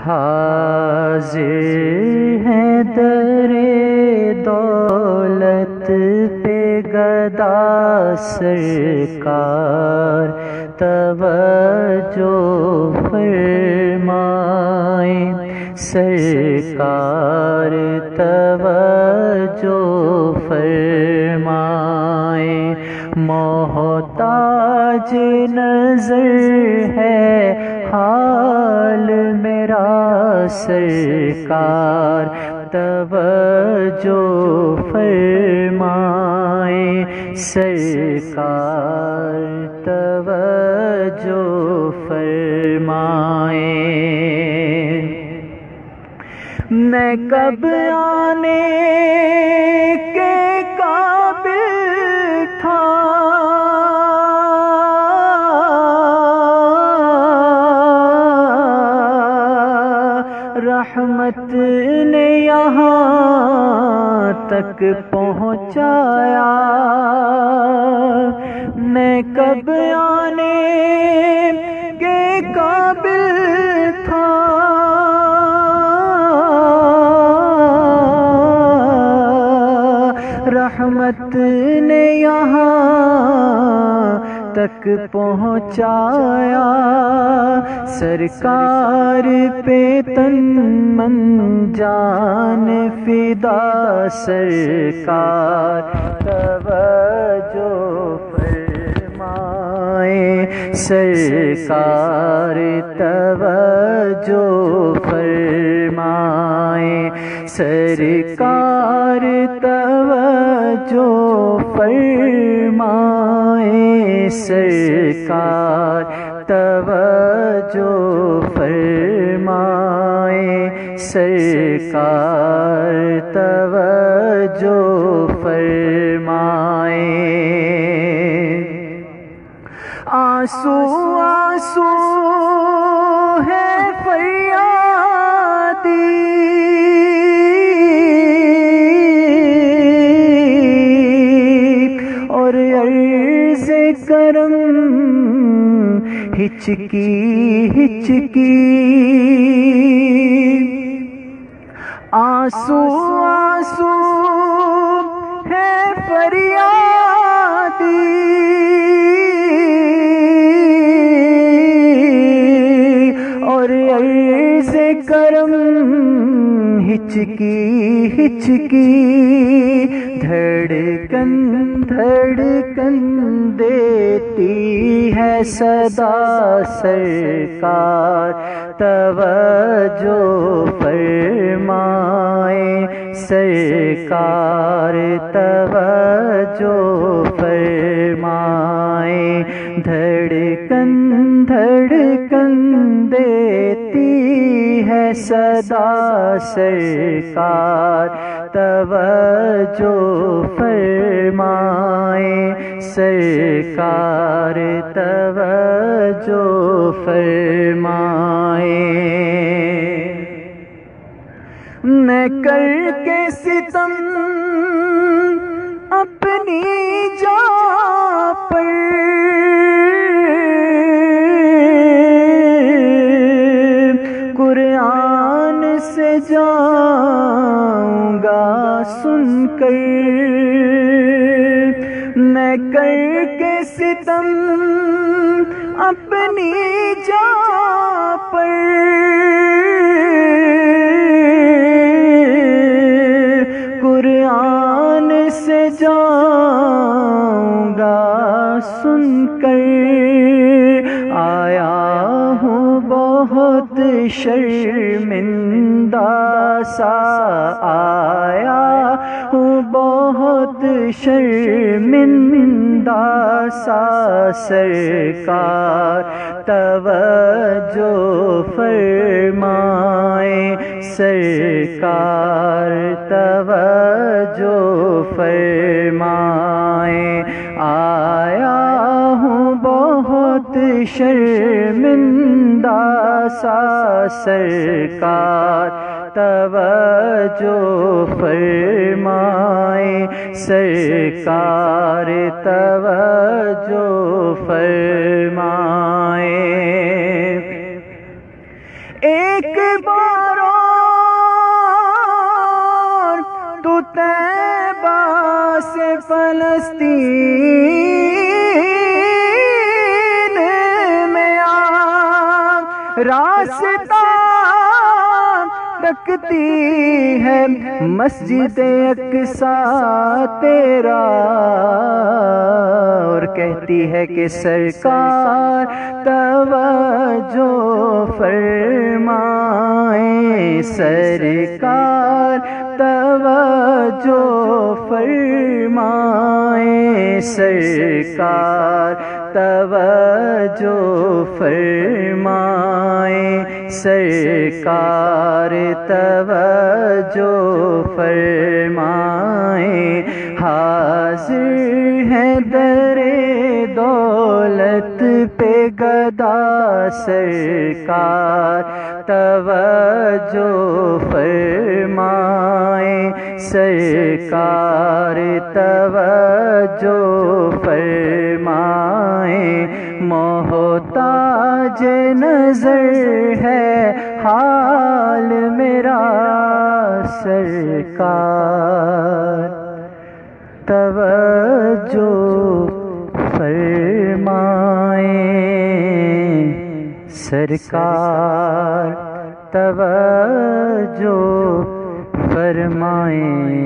حاضر ہیں در دولت پہ گدا سرکار، توجہ فرمائیں سرکار، توجہ فرمائیں۔ محتاج نظر ہے حال میرا سرکار، توجہ فرمائیں سرکار، توجہ فرمائیں۔ میں کب آنے کے قابل تھا، رحمت نے یہاں تک پہنچایا۔ میں کب آنے کے قابل تھا، رحمت نے یہاں تک پہنچایا۔ سرکار پہ تن من جان فدا سرکار، توجہ فرمائیں سرکار، توجہ فرمائیں سرکار، توجہ فرمائیں سرکار، توجہ فرمائیں سرکار، توجہ فرمائیں۔ آنسو آنسو ہے فریادی، اور عرض کرم ہچکی ہچکی۔ آنسو آنسو ہے فریادی، اور عرض کرم ہچکی ہچکی۔ دھڑکن دھڑکن دیتی ہے صدا سرکار، توجہ فرمائیں سرکار، توجہ فرمائیں۔ دھڑکن دھڑکن دیتی ہے صدا سرکار، توجہ فرمائیں سرکار، توجہ فرمائیں۔ میں کر کے ستم اپنی جان پر، قرآن سے جاؤں گا سن کر۔ میں کر کے ستم اپنی جان پر، قرآن سے جاؤں گا سن کر۔ آیا ہوں بہت شرمندہ سا، آیا ہوں بہت شرمندہ سا سرکار، توجہ فرمائیں سرکار، توجہ فرمائیں۔ آیا ہوں بہت شرمندہ سا سرکار، توجہ فرمائیں سرکار، توجہ فرمائیں۔ ایک بار اور تو طیبہ سے فلسطین میں آ، راستہ تکتی ہے مسجد اقصیٰ تیرا، اور کہتی ہے کہ سرکار توجہ فرمائیں، سرکار توجہ فرمائیں، سرکار توجہ فرمائیں، سرکار توجہ فرمائیں، حاضر ہے در دولت پہ گدا، سرکار توجہ فرمائیں، سرکار توجہ فرمائیں، محتاج نظر ہے حال میرا، سرکار توجہ فرمائیں، سرکار توجہ فرمائیں۔